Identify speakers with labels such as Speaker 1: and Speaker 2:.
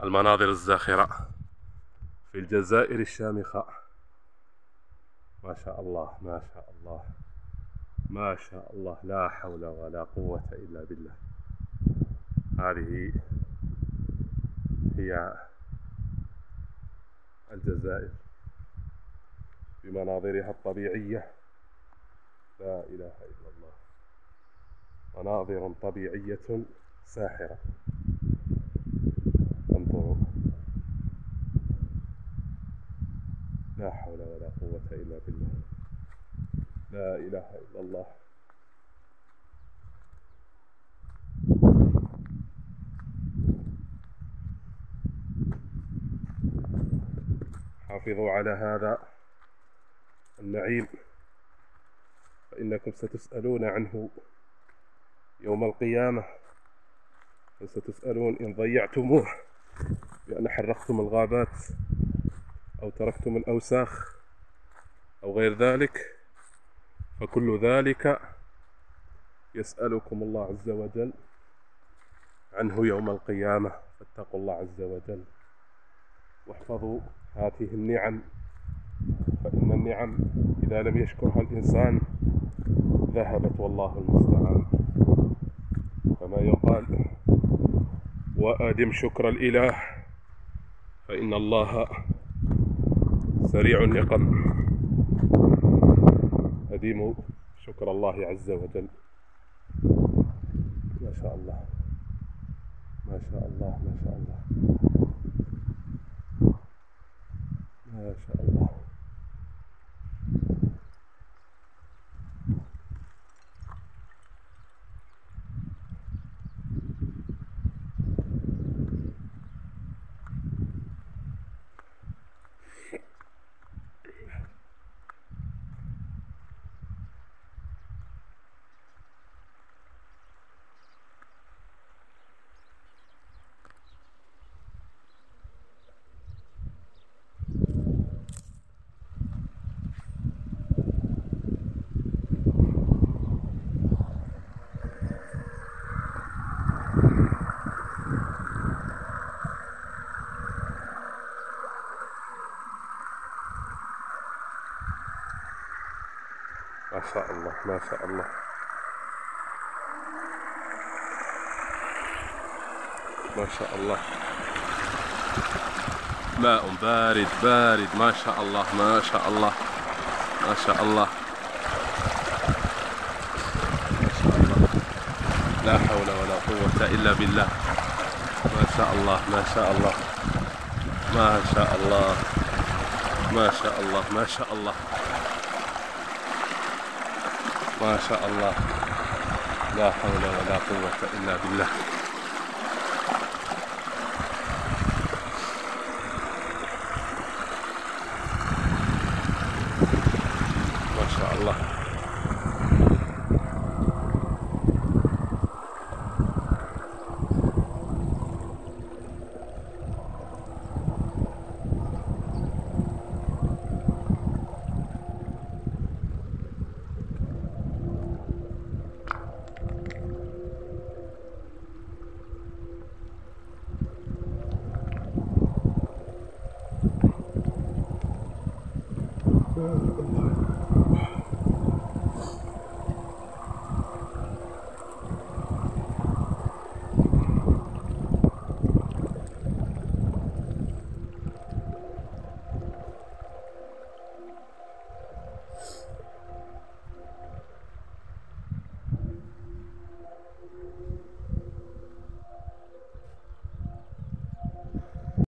Speaker 1: المناظر الزاخرة في الجزائر الشامخة. ما شاء الله ما شاء الله ما شاء الله، لا حول ولا قوة إلا بالله. هذه هي الجزائر بمناظرها الطبيعية، لا إله إلا الله، مناظر طبيعية ساحرة. انظروا، لا حول ولا قوة إلا بالله، لا إله إلا الله. حافظوا على هذا النعيم فإنكم ستسألون عنه يوم القيامة، وستسألون إن ضيعتموه بأن حرقتم الغابات أو تركتم الأوساخ أو غير ذلك، فكل ذلك يسألكم الله عز وجل عنه يوم القيامة. فاتقوا الله عز وجل واحفظوا هذه النعم، فإن النعم إذا لم يشكرها الإنسان ذهبت، والله المستعان. كما يقال: وأدم شكر الإله فإن الله سريع النقم. أديموا شكر الله عز وجل. ما شاء الله ما شاء الله ما شاء الله ما شاء الله. ما شاء الله ما شاء الله ما شاء الله. ماء بارد بارد، ما شاء الله ما شاء الله ما شاء الله ما شاء الله، لا حول ولا قوة إلا بالله. ما شاء الله ما شاء الله ما شاء الله ما شاء الله ما شاء الله ما شاء الله، لا حول ولا قوة إلا بالله.